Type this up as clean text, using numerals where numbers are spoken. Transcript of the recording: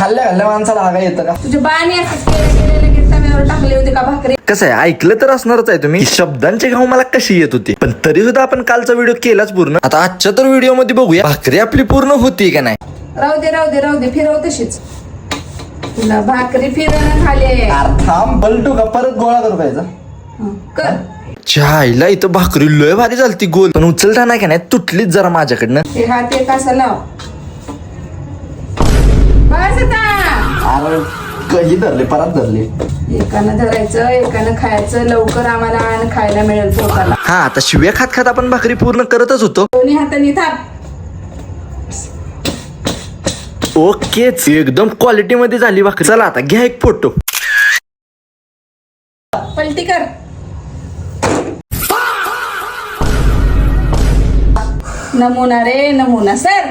खाल्ल्या खाल्ल्या माणसाला आगा येतं का? तुझ्या बाणी असं लगेच तव्यावर टाकले होते का भाकरी? कसं आहे, ऐकलं तर असणारच आहे तुम्ही. शब्दांचे घाव मला कशी येत होती, पण तरी सुद्धा आपण कालचा व्हिडिओ केलाच पूर्ण. आता आजच्या तर व्हिडिओ मध्ये बघूया भाकरी आपली पूर्ण होती का नाही. राहू दे फिरव तशीच. तुला भाकरी फिरवणं खाली थांब बलटू का परत गोळा करू पाहिजे कर. आईला इथं भाकरी लय भारी झालती गोल, पण उचलता नाही का नाही तुटलीच जरा माझ्याकडनं. ते हात एक असं लाव. बस आता. अरे कधी धरले परत धरले. एकानं धरायचं एकानं खायचं. लवकर आम्हाला आण खायला मिळेल पोटाला. हा आता शिव्या खात खात आपण भाकरी पूर्ण करतच होतो. दोन्ही हातांनी थाप. ओकेच, एकदम क्वालिटी मध्ये झाली भाकरी. चला आता घ्या एक फोटो. पलटी कर. नमुना रे नमुना सर.